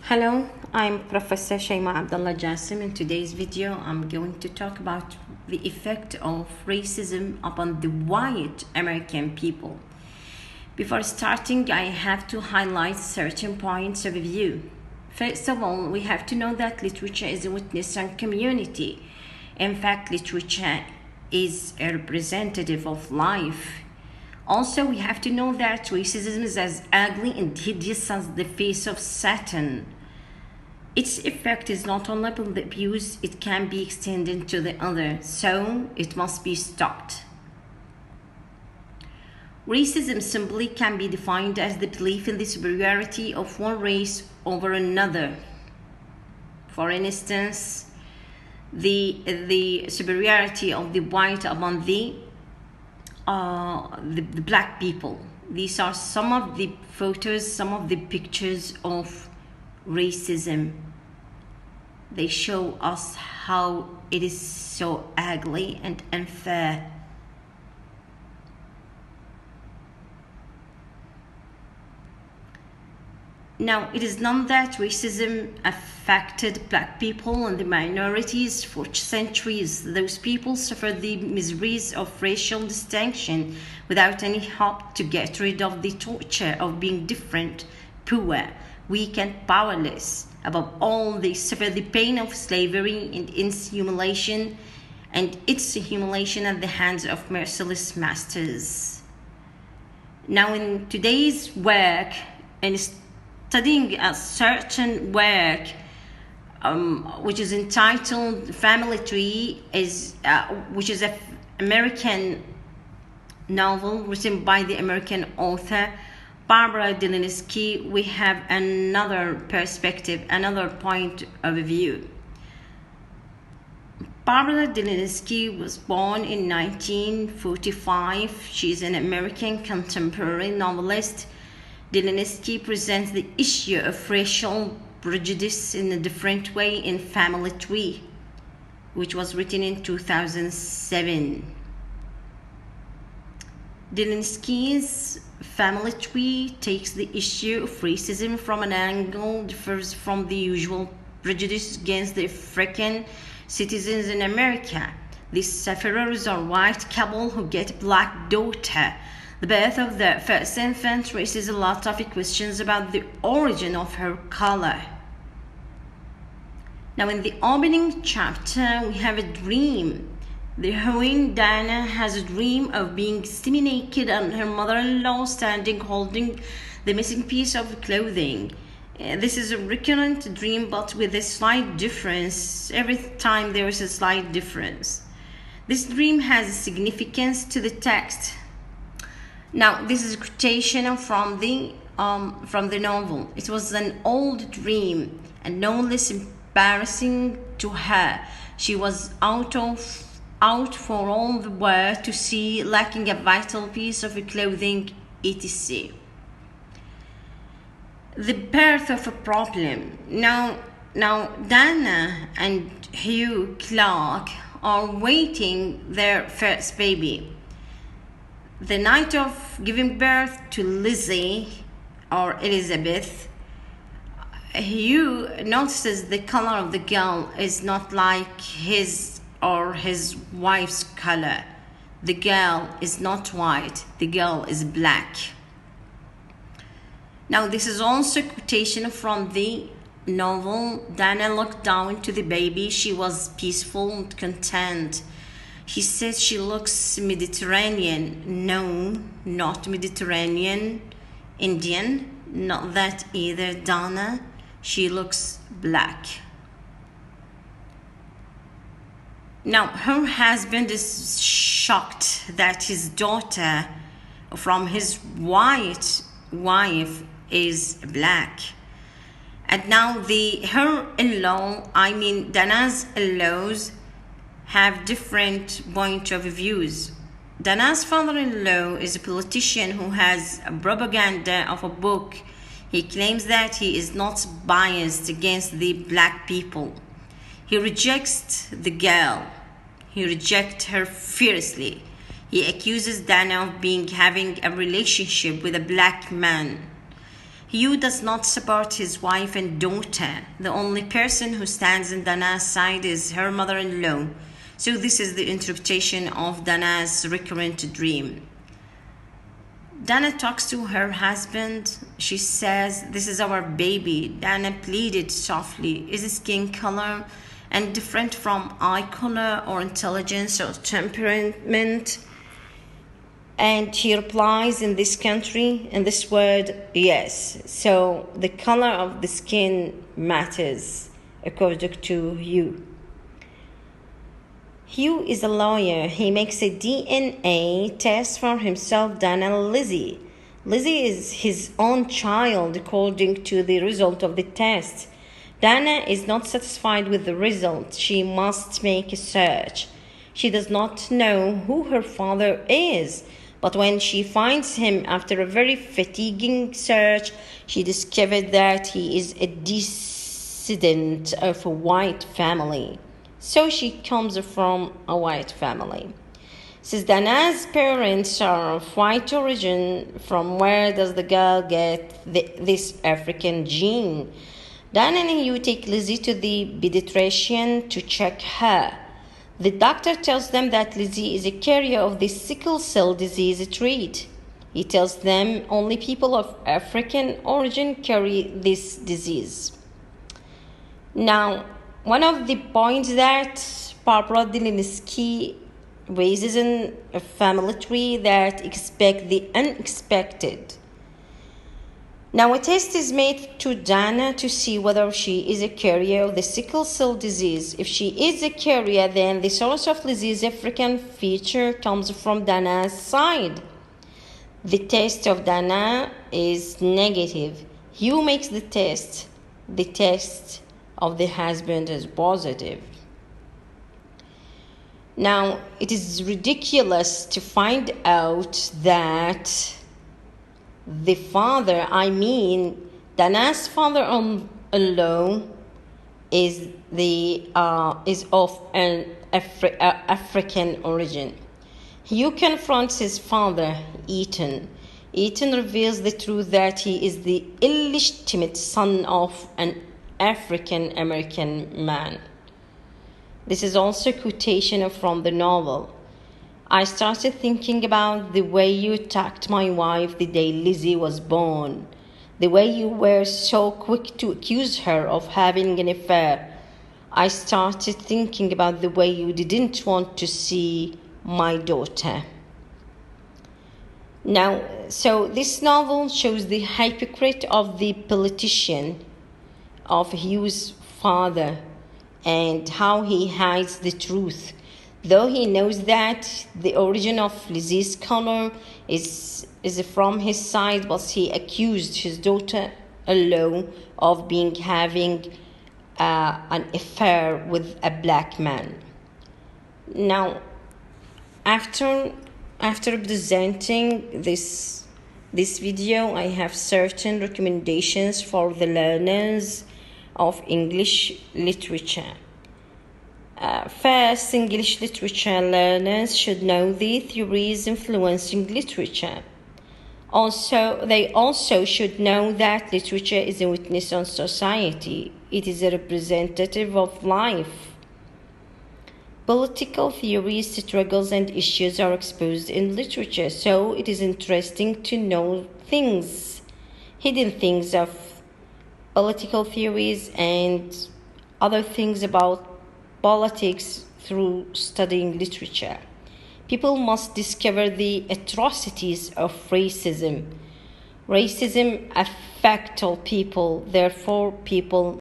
Hello, I'm Professor Shaima Abdullah Jassim. In today's video, I'm going to talk about the effect of racism upon the white American people. Before starting, I have to highlight certain points of view. First of all, we have to know that literature is a witness on community. In fact, literature is a representative of life. Also, we have to know that racism is as ugly and hideous as the face of Satan. Its effect is not only upon the abuse, it can be extended to the other, so it must be stopped. Racism simply can be defined as the belief in the superiority of one race over another. For instance, the superiority of the white among the black people. These are some of the photos, some of the pictures of racism. They show us how it is so ugly and unfair. Now, it is known that racism affected black people and the minorities for centuries. Those people suffered the miseries of racial distinction without any hope to get rid of the torture of being different, poor, weak and powerless. Above all, they suffered the pain of slavery and its humiliation at the hands of merciless masters. Now, in today's work, and studying a certain work which is entitled Family Tree, which is an American novel written by the American author Barbara Delinsky, we have another perspective, another point of view. Barbara Delinsky was born in 1945. She's an American contemporary novelist. Delinsky presents the issue of racial prejudice in a different way in Family Tree, which was written in 2007. Delinsky's Family Tree takes the issue of racism from an angle differs from the usual prejudice against the African citizens in America. The sufferers are white couple who get a black daughter. The birth of the first infant raises a lot of questions about the origin of her color. Now, in the opening chapter, we have a dream. The heroine Diana has a dream of being semi-naked and her mother-in-law standing holding the missing piece of clothing. This is a recurrent dream, but with a slight difference. Every time there is a slight difference. This dream has significance to the text. Now, this is a quotation from the novel. It was an old dream and no less embarrassing to her. She was out for all the world to see, lacking a vital piece of clothing, etc. The birth of a problem. Now Dana and Hugh Clark are waiting their first baby. The night of giving birth to Lizzie or Elizabeth, Hugh notices the color of the girl is not like his or his wife's color. The girl is not white, the girl is black. Now, this is also a quotation from the novel. Dana looked down to the baby. She was peaceful and content. He said she looks Mediterranean. No, not Mediterranean. Indian, not that either, Dana. She looks black. Now, her husband is shocked that his daughter from his white wife is black. And now Dana's in-laws have different point of views. Dana's father-in-law is a politician who has a propaganda of a book. He claims that he is not biased against the black people. He rejects the girl. He rejects her fiercely. He accuses Dana of having a relationship with a black man. Hugh does not support his wife and daughter. The only person who stands on Dana's side is her mother-in-law. So this is the interpretation of Dana's recurrent dream. Dana talks to her husband. She says, "This is our baby." Dana pleaded softly, "Is his skin color and different from eye color or intelligence or temperament?" And he replies, "In this country, in this word, yes." So the color of the skin matters according to Hugh. Hugh is a lawyer. He makes a DNA test for himself, Dana and Lizzie. Lizzie is his own child according to the result of the test. Dana is not satisfied with the result. She must make a search. She does not know who her father is, but when she finds him after a very fatiguing search, she discovered that he is a descendant of a white family. So she comes from a white family. Since Dana's parents are of white origin, from where does the girl get this African gene? Dana and Hugh take Lizzie to the pediatrician to check her. The doctor tells them that Lizzie is a carrier of the sickle cell disease trait. He tells them only people of African origin carry this disease. Now, one of the points that Barbara Delinsky raises in a family tree that expect the unexpected. Now, a test is made to Dana to see whether she is a carrier of the sickle cell disease. If she is a carrier, then the source of Lizzie's African feature comes from Dana's side. The test of Dana is negative. Hugh makes the test. The test of the husband is positive. Now, it is ridiculous to find out that the father, Dana's father-in-law, is of an African origin. Hugh confronts his father, Ethan. Ethan reveals the truth that he is the illegitimate son of an African American man. This is also a quotation from the novel. "I started thinking about the way you attacked my wife the day Lizzie was born, the way you were so quick to accuse her of having an affair. I started thinking about the way you didn't want to see my daughter." Now, so this novel shows the hypocrite of the politician, of Hugh's father, and how he hides the truth. Though he knows that the origin of Lizzie's color is from his side, but he accused his daughter-in-law of having an affair with a black man. Now, after presenting this video, I have certain recommendations for the learners of English literature. First, English literature learners should know the theories influencing literature. They also should know that literature is a witness on society. It is a representative of life. Political theories, struggles, and issues are exposed in literature, so it is interesting to know hidden things of political theories and other things about politics through studying literature. People must discover the atrocities of racism. Racism affects all people, therefore people